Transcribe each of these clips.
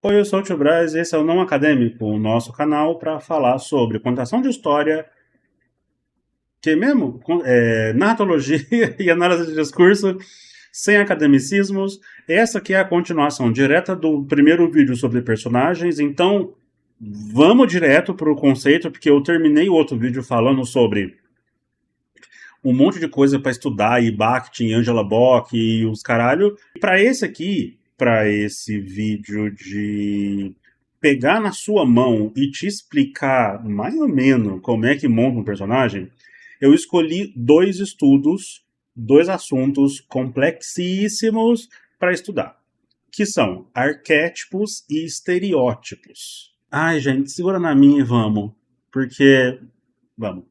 Oi, eu sou o Tio Braz e esse é o Não Acadêmico, o nosso canal para falar sobre contação de história, que mesmo? Narratologia e análise de discurso, sem academicismos. Essa aqui é a continuação direta do primeiro vídeo sobre personagens, então vamos direto para o conceito, porque eu terminei o outro vídeo falando sobre um monte de coisa para estudar, e Bakhtin, Angela Bock e os caralho. Para esse aqui, para esse vídeo de pegar na sua mão e te explicar mais ou menos como é que monta um personagem, eu escolhi dois estudos, dois assuntos complexíssimos para estudar, que são arquétipos e estereótipos. Ai, gente, segura na minha e vamos, porque vamos.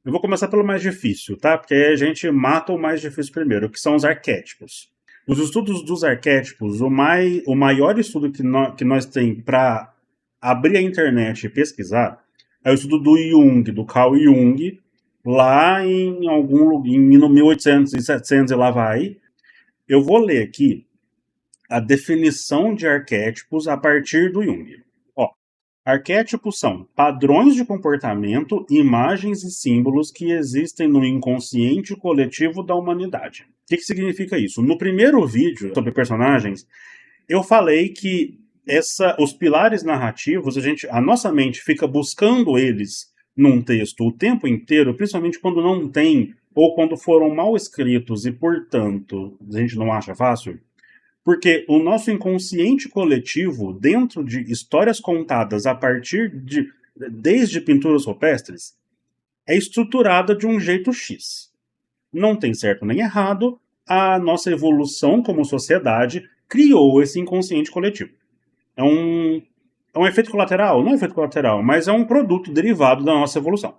Eu vou começar pelo mais difícil, tá? Porque aí a gente mata o mais difícil primeiro, que são os arquétipos. Os estudos dos arquétipos, o maior estudo que nós tem para abrir a internet e pesquisar é o estudo do Jung, do Carl Jung, lá em no 1800 e 700 e lá vai. Eu vou ler aqui a definição de arquétipos a partir do Jung. Ó, arquétipos são padrões de comportamento, imagens e símbolos que existem no inconsciente coletivo da humanidade. O que significa isso? No primeiro vídeo sobre personagens, eu falei que os pilares narrativos, a nossa mente fica buscando eles num texto o tempo inteiro, principalmente quando não tem ou quando foram mal escritos e, portanto, a gente não acha fácil. Porque o nosso inconsciente coletivo, dentro de histórias contadas a partir de desde pinturas rupestres, é estruturada de um jeito X. Não tem certo nem errado, a nossa evolução como sociedade criou esse inconsciente coletivo. É um efeito colateral? Não é um efeito colateral, mas é um produto derivado da nossa evolução.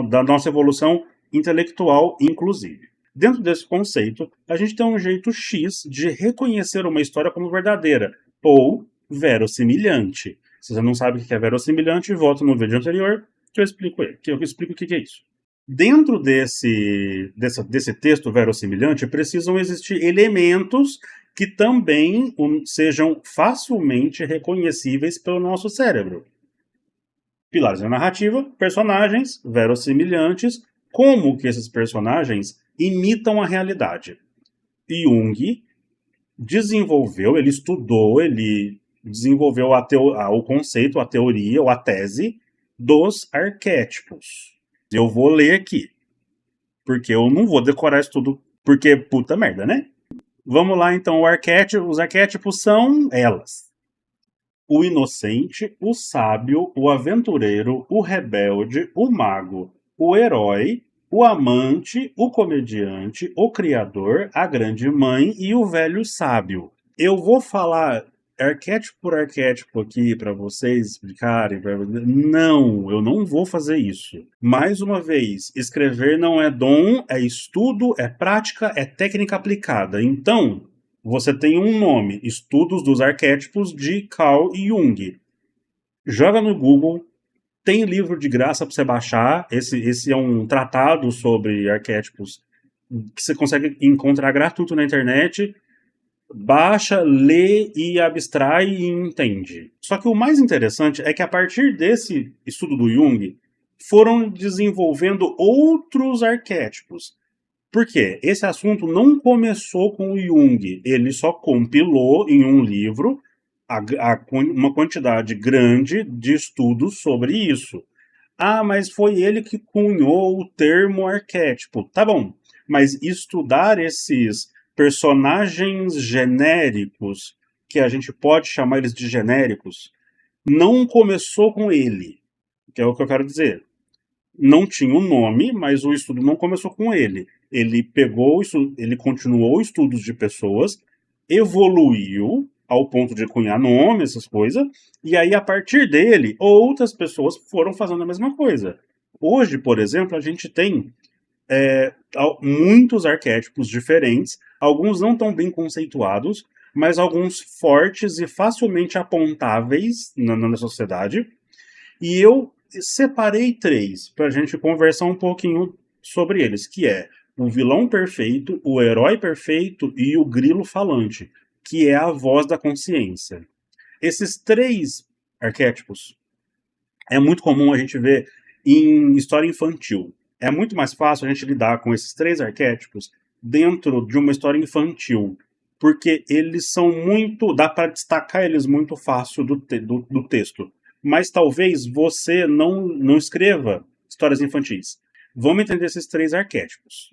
Da nossa evolução intelectual, inclusive. Dentro desse conceito, a gente tem um jeito X de reconhecer uma história como verdadeira, ou verossimilhante. Se você não sabe o que é verossimilhante, volta no vídeo anterior que eu explico o que é isso. Dentro desse texto verossimilhante, precisam existir elementos que também sejam facilmente reconhecíveis pelo nosso cérebro. Pilares da narrativa, personagens verossimilhantes, como que esses personagens imitam a realidade. Jung ele estudou, ele desenvolveu o conceito, a teoria ou a tese dos arquétipos. Eu vou ler aqui, porque eu não vou decorar isso tudo, porque puta merda, né? Vamos lá então, os arquétipos são elas: o inocente, o sábio, o aventureiro, o rebelde, o mago, o herói, o amante, o comediante, o criador, a grande mãe e o velho sábio. Eu vou falar arquétipo por arquétipo aqui para vocês explicarem. Não, eu não vou fazer isso. Mais uma vez, escrever não é dom, é estudo, é prática, é técnica aplicada. Então, você tem um nome, Estudos dos Arquétipos de Carl Jung. Joga no Google, tem livro de graça para você baixar. Esse é um tratado sobre arquétipos que você consegue encontrar gratuito na internet. Baixa, lê e abstrai e entende. Só que o mais interessante é que a partir desse estudo do Jung, foram desenvolvendo outros arquétipos. Por quê? Esse assunto não começou com o Jung, ele só compilou em um livro uma quantidade grande de estudos sobre isso. Ah, mas foi ele que cunhou o termo arquétipo. Tá bom, mas estudar esses personagens genéricos, que a gente pode chamar eles de genéricos, não começou com ele, que é o que eu quero dizer. Não tinha um nome, mas o estudo não começou com ele. Ele continuou estudos de pessoas, evoluiu ao ponto de cunhar nome, essas coisas, e aí a partir dele, outras pessoas foram fazendo a mesma coisa. Hoje, por exemplo, a gente tem muitos arquétipos diferentes, alguns não tão bem conceituados, mas alguns fortes e facilmente apontáveis na sociedade. E eu separei três para a gente conversar um pouquinho sobre eles, que é o vilão perfeito, o herói perfeito e o grilo falante, que é a voz da consciência. Esses 3 arquétipos é muito comum a gente ver em história infantil. É muito mais fácil a gente lidar com esses 3 arquétipos dentro de uma história infantil, porque eles são muito... dá para destacar eles muito fácil do texto. Mas talvez você não escreva histórias infantis. Vamos entender esses 3 arquétipos.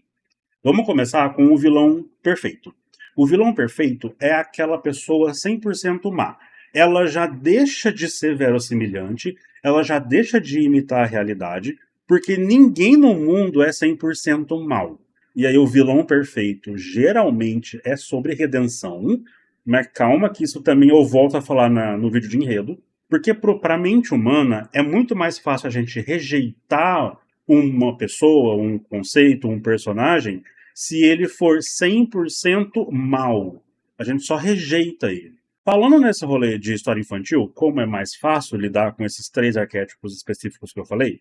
Vamos começar com o vilão perfeito. O vilão perfeito é aquela pessoa 100% má. Ela já deixa de ser verossimilhante, ela já deixa de imitar a realidade, porque ninguém no mundo é 100% mal. E aí o vilão perfeito geralmente é sobre redenção, mas calma que isso também eu volto a falar no vídeo de enredo, porque para a mente humana é muito mais fácil a gente rejeitar uma pessoa, um conceito, um personagem, se ele for 100% mal. A gente só rejeita ele. Falando nesse rolê de história infantil, como é mais fácil lidar com esses 3 arquétipos específicos que eu falei,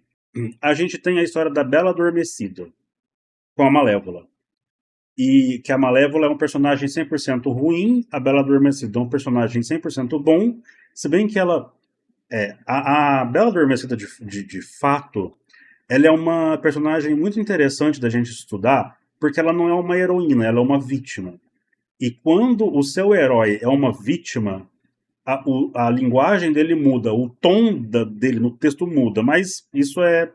a gente tem a história da Bela Adormecida, com a Malévola. E que a Malévola é um personagem 100% ruim, a Bela Adormecida é um personagem 100% bom, se bem que ela... a Bela Adormecida, de fato, ela é uma personagem muito interessante da gente estudar, porque ela não é uma heroína, ela é uma vítima. E quando o seu herói é uma vítima, a linguagem dele muda, o tom dele no texto muda, mas isso é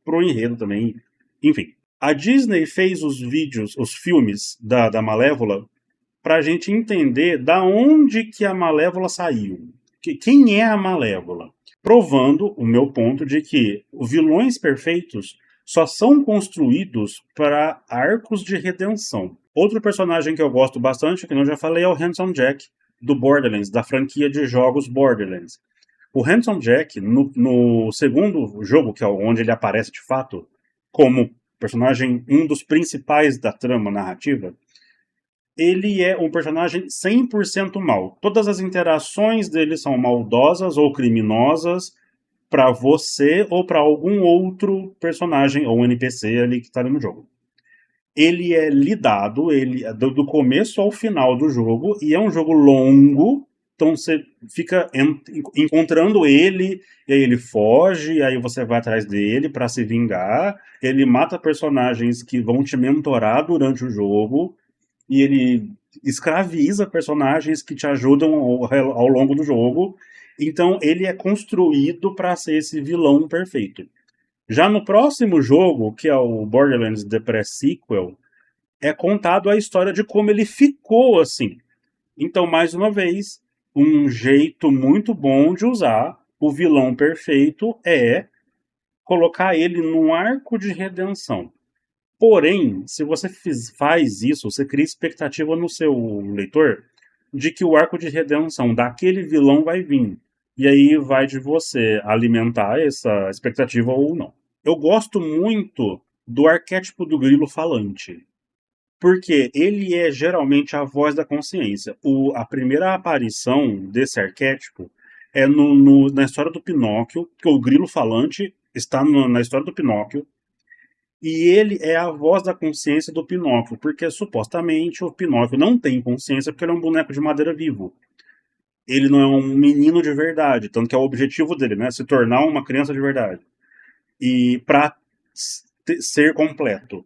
pro enredo também. Enfim, a Disney fez os filmes da Malévola, pra gente entender da onde que a Malévola saiu. Quem é a Malévola? Provando o meu ponto de que os vilões perfeitos só são construídos para arcos de redenção. Outro personagem que eu gosto bastante, que eu já falei, é o Handsome Jack, do Borderlands, da franquia de jogos Borderlands. O Handsome Jack, no segundo jogo, que é onde ele aparece de fato, como personagem, um dos principais da trama narrativa, ele é um personagem 100% mal. Todas as interações dele são maldosas ou criminosas para você ou para algum outro personagem ou NPC ali que está ali no jogo. Ele é lidado do começo ao final do jogo, e é um jogo longo, então você fica encontrando ele, e aí ele foge, e aí você vai atrás dele para se vingar. Ele mata personagens que vão te mentorar durante o jogo, e ele escraviza personagens que te ajudam ao longo do jogo. Então ele é construído para ser esse vilão perfeito. Já no próximo jogo, que é o Borderlands The Pre-Sequel, é contado a história de como ele ficou assim. Então, mais uma vez, um jeito muito bom de usar o vilão perfeito é colocar ele num arco de redenção. Porém, se você faz isso, você cria expectativa no seu leitor de que o arco de redenção daquele vilão vai vir. E aí vai de você alimentar essa expectativa ou não. Eu gosto muito do arquétipo do grilo falante, porque ele é geralmente a voz da consciência. A primeira aparição desse arquétipo é na história do Pinóquio, que o grilo falante está na história do Pinóquio, e ele é a voz da consciência do Pinóquio, porque supostamente o Pinóquio não tem consciência porque ele é um boneco de madeira vivo. Ele não é um menino de verdade, tanto que é o objetivo dele, né? Se tornar uma criança de verdade. E para ser completo.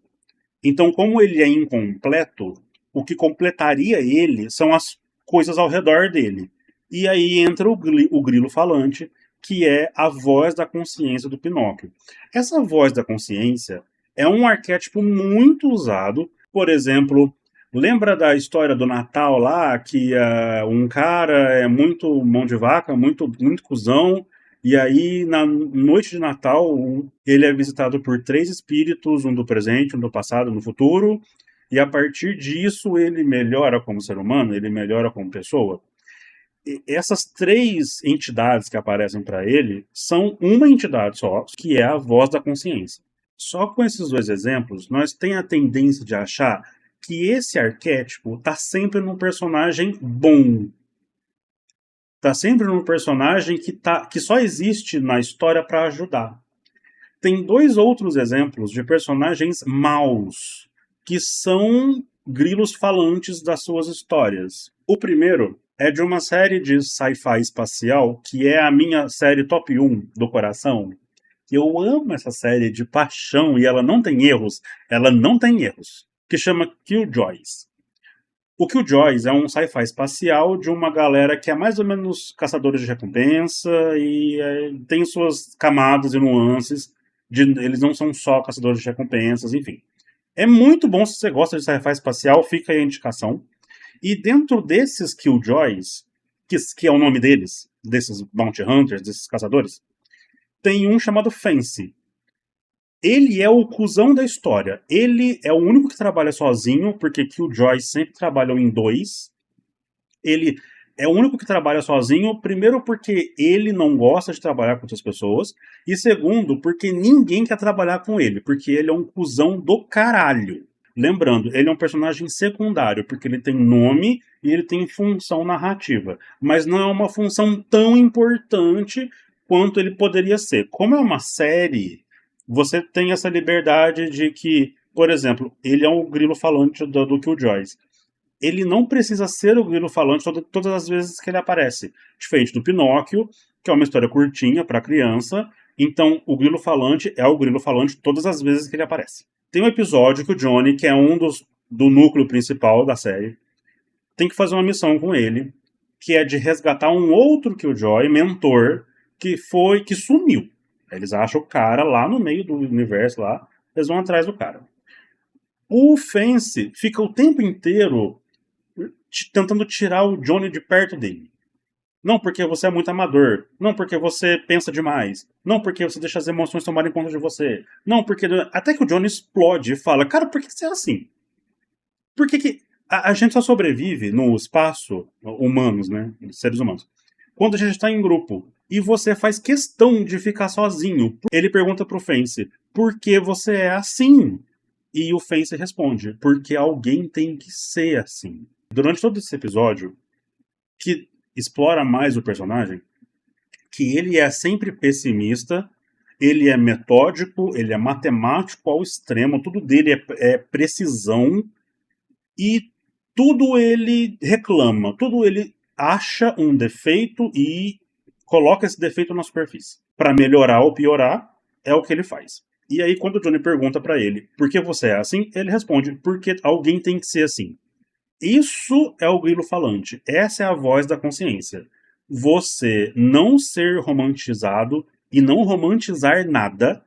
Então, como ele é incompleto, o que completaria ele são as coisas ao redor dele. E aí entra o grilo falante, que é a voz da consciência do Pinóquio. Essa voz da consciência é um arquétipo muito usado. Por exemplo, lembra da história do Natal lá, que um cara é muito mão de vaca, muito cuzão, e aí, na noite de Natal, ele é visitado por 3 espíritos, um do presente, um do passado, um do futuro, e a partir disso ele melhora como ser humano, ele melhora como pessoa. E essas 3 entidades que aparecem para ele são uma entidade só, que é a voz da consciência. Só com esses 2 exemplos, nós temos a tendência de achar que esse arquétipo está sempre num personagem bom. Tá sempre num personagem que só existe na história para ajudar. Tem 2 outros exemplos de personagens maus, que são grilos falantes das suas histórias. O primeiro é de uma série de sci-fi espacial que é a minha série top 1 do coração. Eu amo essa série de paixão e ela não tem erros. Ela não tem erros. Que chama Killjoys. O Killjoys é um sci-fi espacial de uma galera que é mais ou menos caçadores de recompensa e tem suas camadas e nuances. Eles não são só caçadores de recompensas, enfim. É muito bom se você gosta de sci-fi espacial, fica aí a indicação. E dentro desses Killjoys, que é o nome deles, desses Bounty Hunters, desses caçadores, tem um chamado Fancy. Ele é o cuzão da história. Ele é o único que trabalha sozinho, porque Killjoys sempre trabalham em dois. Ele é o único que trabalha sozinho, primeiro porque ele não gosta de trabalhar com outras pessoas, e segundo, porque ninguém quer trabalhar com ele, porque ele é um cuzão do caralho. Lembrando, ele é um personagem secundário, porque ele tem nome e ele tem função narrativa, mas não é uma função tão importante quanto ele poderia ser. Como é uma série, você tem essa liberdade de que, por exemplo, ele é um grilo falante do Killjoys. Ele não precisa ser o grilo falante todas as vezes que ele aparece. Diferente do Pinóquio, que é uma história curtinha para criança, então o grilo falante é o grilo falante todas as vezes que ele aparece. Tem um episódio que o Johnny, que é do núcleo principal da série, tem que fazer uma missão com ele, que é de resgatar um outro Killjoy, mentor, que sumiu. Eles acham o cara lá no meio do universo, lá, eles vão atrás do cara. O Fancy fica o tempo inteiro tentando tirar o Johnny de perto dele. Não porque você é muito amador. Não porque você pensa demais. Não porque você deixa as emoções tomarem conta de você. Não porque... Até que o Johnny explode e fala, cara, por que você é assim? Por que a gente só sobrevive no espaço, humanos, né? Seres humanos, quando a gente está em grupo. E você faz questão de ficar sozinho. Ele pergunta pro Fancy, por que você é assim? E o Fancy responde, porque alguém tem que ser assim. Durante todo esse episódio, que explora mais o personagem, que ele é sempre pessimista, ele é metódico, ele é matemático ao extremo, tudo dele é precisão e tudo ele reclama, tudo ele acha um defeito e coloca esse defeito na superfície. Para melhorar ou piorar, é o que ele faz. E aí, quando o Johnny pergunta para ele por que você é assim, ele responde, porque alguém tem que ser assim. Isso é o grilo falante. Essa é a voz da consciência. Você não ser romantizado e não romantizar nada.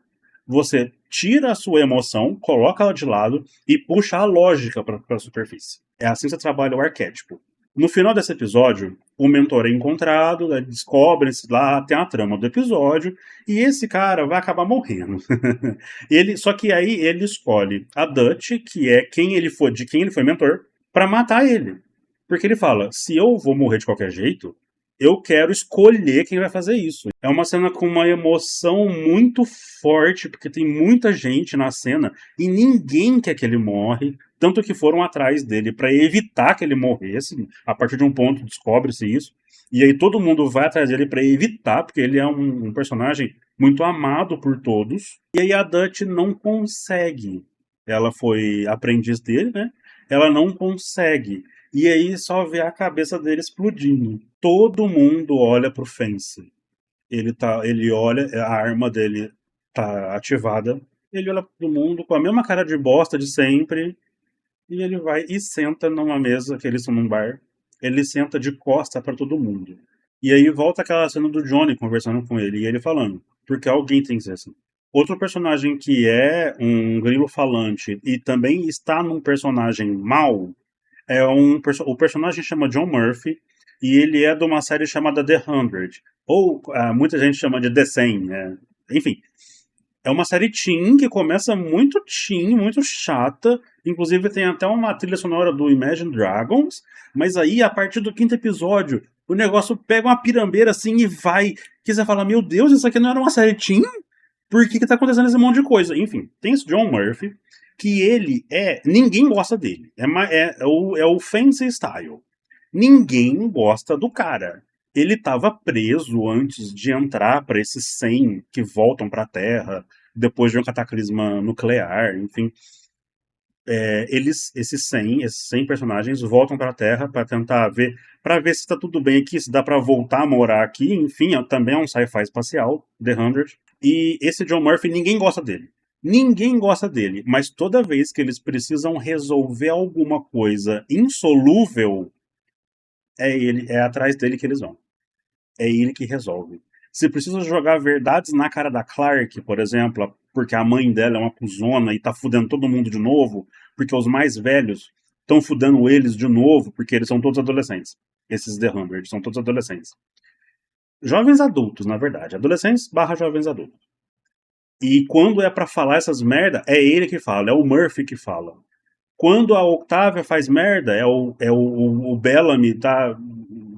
Você tira a sua emoção, coloca ela de lado e puxa a lógica para a superfície. É assim que você trabalha o arquétipo. No final desse episódio, o mentor é encontrado, descobre-se lá, tem a trama do episódio, e esse cara vai acabar morrendo. Só que aí ele escolhe a Dutch, que é de quem ele foi mentor, para matar ele. Porque ele fala, se eu vou morrer de qualquer jeito, eu quero escolher quem vai fazer isso. É uma cena com uma emoção muito forte, porque tem muita gente na cena e ninguém quer que ele morre. Tanto que foram atrás dele para evitar que ele morresse. A partir de um ponto descobre-se isso. E aí todo mundo vai atrás dele para evitar, porque ele é um personagem muito amado por todos. E aí a Dutch não consegue. Ela foi aprendiz dele, né? Ela não consegue. E aí só vê a cabeça dele explodindo. Todo mundo olha pro Fancy. Ele olha, a arma dele tá ativada. Ele olha pro mundo com a mesma cara de bosta de sempre. E ele vai e senta numa mesa, que eles estão num bar. Ele senta de costa para todo mundo. E aí volta aquela cena do Johnny conversando com ele. E ele falando, porque alguém tem que ser assim. Outro personagem que é um grilo falante e também está num personagem mau o personagem chama John Murphy e ele é de uma série chamada The 100, ou muita gente chama de The 100, né? Enfim. É uma série teen que começa muito teen, muito chata, inclusive tem até uma trilha sonora do Imagine Dragons, mas aí a partir do quinto episódio o negócio pega uma pirambeira assim e vai, que você fala, meu Deus, isso aqui não era uma série teen? Por que tá acontecendo esse monte de coisa? Enfim, tem esse John Murphy, que ele ninguém gosta dele. É o Fancy Style. Ninguém gosta do cara. Ele estava preso antes de entrar para esses 100 que voltam para a Terra depois de um cataclisma nuclear, enfim. esses 100 personagens voltam para a Terra para tentar ver, se está tudo bem aqui, se dá para voltar a morar aqui. Enfim, também é um sci-fi espacial, The 100. E esse John Murphy, ninguém gosta dele. Ninguém gosta dele, mas toda vez que eles precisam resolver alguma coisa insolúvel, é atrás dele que eles vão. É ele que resolve. Se precisa jogar verdades na cara da Clark, por exemplo, porque a mãe dela é uma cuzona e tá fudendo todo mundo de novo, porque os mais velhos estão fudendo eles de novo, porque eles são todos adolescentes. Esses The 100 são todos adolescentes. Jovens adultos, na verdade. Adolescentes / jovens adultos. E quando é pra falar essas merda, é ele que fala, é o Murphy que fala. Quando a Octavia faz merda, o Bellamy tá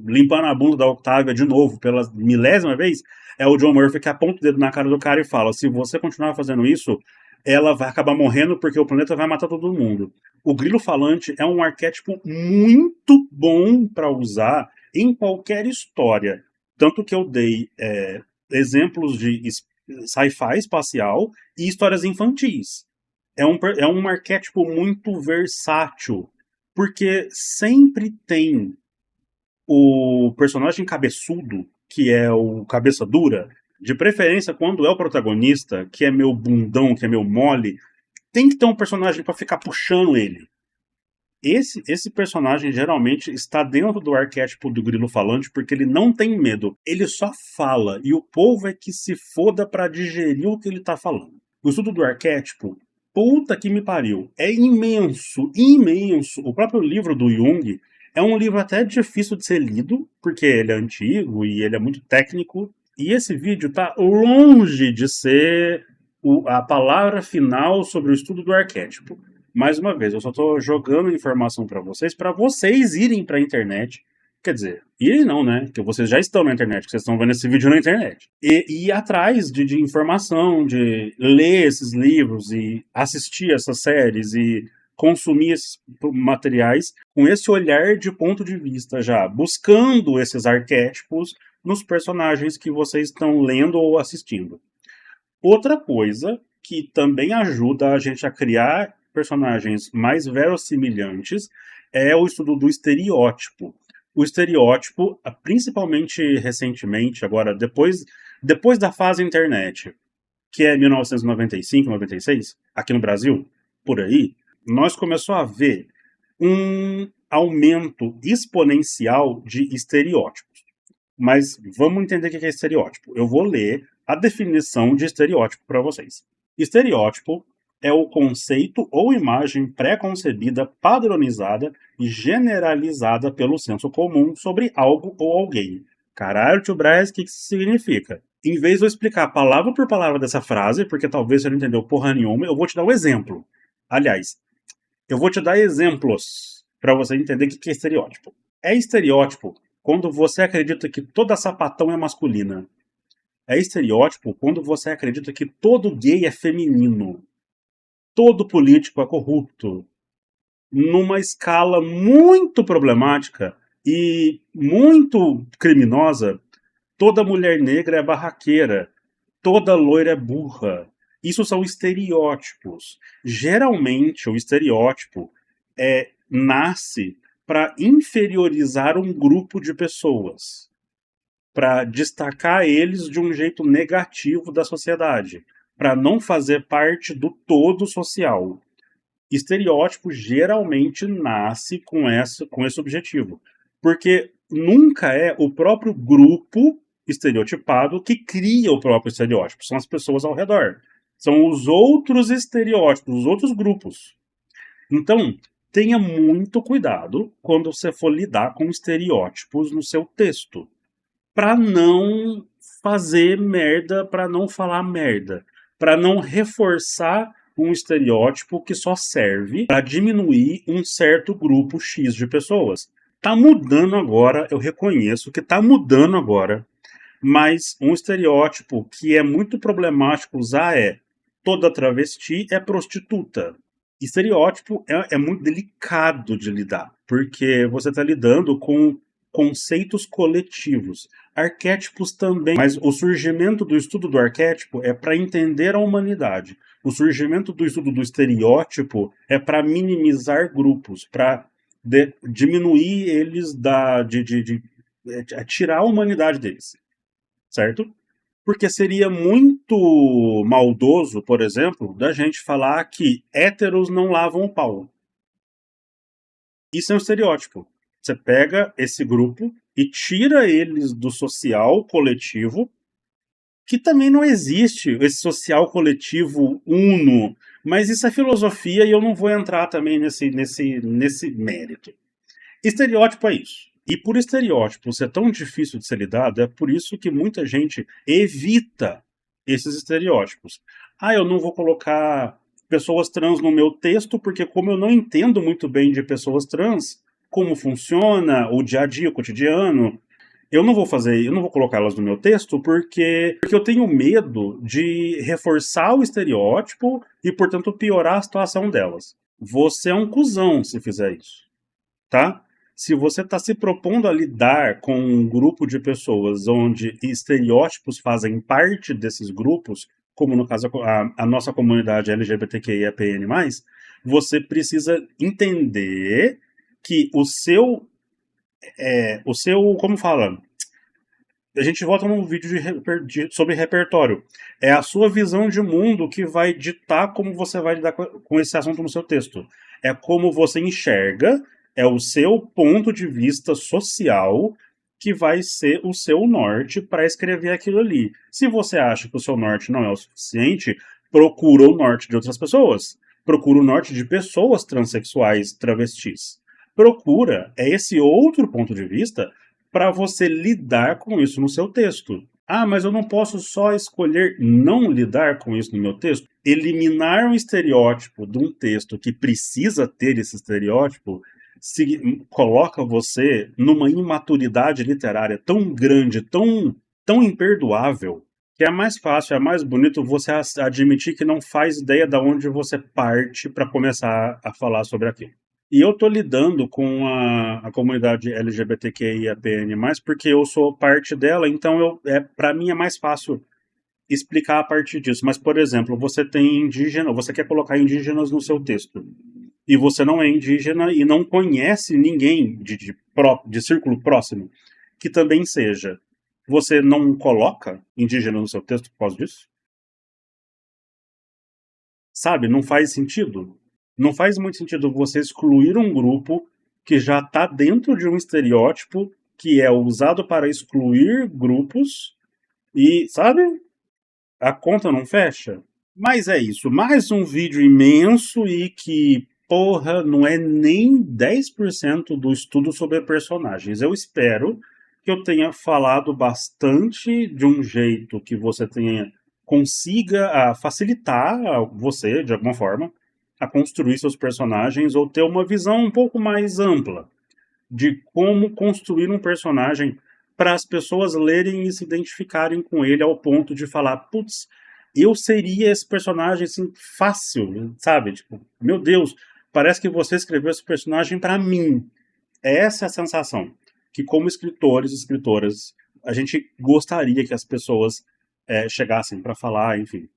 limpando a bunda da Octavia de novo, pela milésima vez, é o John Murphy que aponta o dedo na cara do cara e fala: se você continuar fazendo isso, ela vai acabar morrendo porque o planeta vai matar todo mundo. O grilo falante é um arquétipo muito bom para usar em qualquer história. Tanto que eu dei exemplos de sci-fi espacial e histórias infantis. É um arquétipo muito versátil, porque sempre tem o personagem cabeçudo, que é o cabeça dura, de preferência quando é o protagonista, que é meu bundão, que é meu mole, tem que ter um personagem para ficar puxando ele. Esse personagem geralmente está dentro do arquétipo do grilo falante porque ele não tem medo, ele só fala e o povo é que se foda para digerir o que ele tá falando. O estudo do arquétipo, puta que me pariu, é imenso, imenso. O próprio livro do Jung é um livro até difícil de ser lido, porque ele é antigo e ele é muito técnico. E esse vídeo tá longe de ser a palavra final sobre o estudo do arquétipo. Mais uma vez, eu só tô jogando informação para vocês irem pra internet. Quer dizer, irem não, né? Porque vocês já estão na internet, que vocês estão vendo esse vídeo na internet. E ir atrás de informação, de ler esses livros e assistir essas séries e consumir esses materiais com esse olhar de ponto de vista já, buscando esses arquétipos nos personagens que vocês estão lendo ou assistindo. Outra coisa que também ajuda a gente a criar personagens mais verossimilhantes é o estudo do estereótipo. O estereótipo, principalmente recentemente, agora depois da fase internet, que é 1995, 96, aqui no Brasil, por aí, nós começamos a ver um aumento exponencial de estereótipos. Mas vamos entender o que é estereótipo. Eu vou ler a definição de estereótipo para vocês. Estereótipo é o conceito ou imagem pré-concebida, padronizada e generalizada pelo senso comum sobre algo ou alguém. Caralho, tio Braz, o que isso significa? Em vez de eu explicar palavra por palavra dessa frase, porque talvez você não entendeu porra nenhuma, eu vou te dar um exemplo. Aliás, eu vou te dar exemplos para você entender o que é estereótipo. É estereótipo quando você acredita que toda sapatão é masculina. É estereótipo quando você acredita que todo gay é feminino. Todo político é corrupto. Numa escala muito problemática e muito criminosa, toda mulher negra é barraqueira. Toda loira é burra. Isso são estereótipos. Geralmente, o estereótipo nasce para inferiorizar um grupo de pessoas, para destacar eles de um jeito negativo da sociedade, para não fazer parte do todo social. Estereótipo geralmente nasce com esse objetivo, porque nunca é o próprio grupo estereotipado que cria o próprio estereótipo, são as pessoas ao redor. São os outros estereótipos, os outros grupos. Então, tenha muito cuidado quando você for lidar com estereótipos no seu texto, para não fazer merda, para não falar merda, para não reforçar um estereótipo que só serve para diminuir um certo grupo X de pessoas. Tá mudando agora, eu reconheço que tá mudando agora, mas um estereótipo que é muito problemático usar é toda travesti é prostituta. Estereótipo é muito delicado de lidar, porque você está lidando com conceitos coletivos. Arquétipos também, mas o surgimento do estudo do arquétipo é para entender a humanidade. O surgimento do estudo do estereótipo é para minimizar grupos, para diminuir eles, tirar a humanidade deles, certo? Porque seria muito maldoso, por exemplo, da gente falar que héteros não lavam o pau. Isso é um estereótipo. Você pega esse grupo e tira eles do social coletivo, que também não existe esse social coletivo uno, mas isso é filosofia e eu não vou entrar também nesse mérito. Estereótipo é isso. E por estereótipo ser tão difícil de ser lidado, é por isso que muita gente evita esses estereótipos. Eu não vou colocar pessoas trans no meu texto, porque como eu não entendo muito bem de pessoas trans, como funciona o dia a dia, o cotidiano, eu não vou colocá-las no meu texto porque eu tenho medo de reforçar o estereótipo e, portanto, piorar a situação delas. Você é um cuzão se fizer isso, tá? Se você está se propondo a lidar com um grupo de pessoas onde estereótipos fazem parte desses grupos, como no caso a nossa comunidade LGBTQIAPN+, você precisa entender que o seu, como fala? A gente volta num vídeo sobre repertório. É a sua visão de mundo que vai ditar como você vai lidar com esse assunto no seu texto. É como você enxerga, é o seu ponto de vista social que vai ser o seu norte para escrever aquilo ali. Se você acha que o seu norte não é o suficiente, procura o norte de outras pessoas. Procura o norte de pessoas transexuais, travestis. Procura esse outro ponto de vista para você lidar com isso no seu texto. Mas eu não posso só escolher não lidar com isso no meu texto? Eliminar um estereótipo de um texto que precisa ter esse estereótipo coloca você numa imaturidade literária tão grande, tão imperdoável, que é mais fácil, é mais bonito você admitir que não faz ideia de onde você parte para começar a falar sobre aquilo. E eu tô lidando com a comunidade LGBTQIAPN+, porque eu sou parte dela, então para mim é mais fácil explicar a partir disso. Mas, por exemplo, você tem indígena, você quer colocar indígenas no seu texto, e você não é indígena e não conhece ninguém de círculo próximo que também seja. Você não coloca indígena no seu texto por causa disso? Sabe, não faz sentido. Não faz muito sentido você excluir um grupo que já está dentro de um estereótipo que é usado para excluir grupos e, sabe, a conta não fecha. Mas é isso, mais um vídeo imenso e que, porra, não é nem 10% do estudo sobre personagens. Eu espero que eu tenha falado bastante de um jeito que você consiga facilitar você, de alguma forma, a construir seus personagens ou ter uma visão um pouco mais ampla de como construir um personagem para as pessoas lerem e se identificarem com ele ao ponto de falar, putz, eu seria esse personagem assim, fácil, sabe? Tipo, meu Deus, parece que você escreveu esse personagem para mim. Essa é a sensação que, como escritores e escritoras, a gente gostaria que as pessoas chegassem para falar, enfim.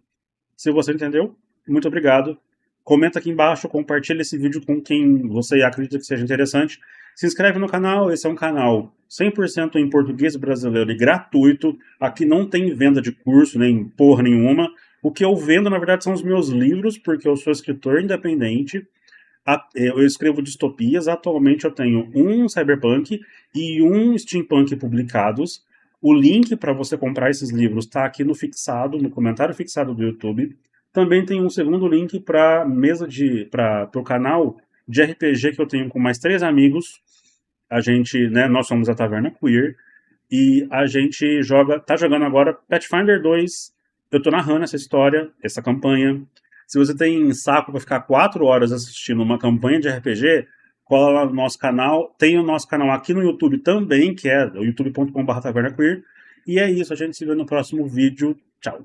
Se você entendeu, muito obrigado. Comenta aqui embaixo, compartilha esse vídeo com quem você acredita que seja interessante. Se inscreve no canal, esse é um canal 100% em português brasileiro e gratuito. Aqui não tem venda de curso, nem porra nenhuma. O que eu vendo, na verdade, são os meus livros, porque eu sou escritor independente. Eu escrevo distopias. Atualmente eu tenho um cyberpunk e um steampunk publicados. O link para você comprar esses livros está aqui no comentário fixado do YouTube. Também tem um segundo link para o canal de RPG que eu tenho com mais 3 amigos. A gente, né, nós somos a Taverna Queer e a gente tá jogando agora Pathfinder 2. Eu tô narrando essa história, essa campanha. Se você tem saco para ficar 4 horas assistindo uma campanha de RPG, cola lá no nosso canal. Tem o nosso canal aqui no YouTube também, que é o youtube.com/tavernaqueer. E é isso, a gente se vê no próximo vídeo. Tchau.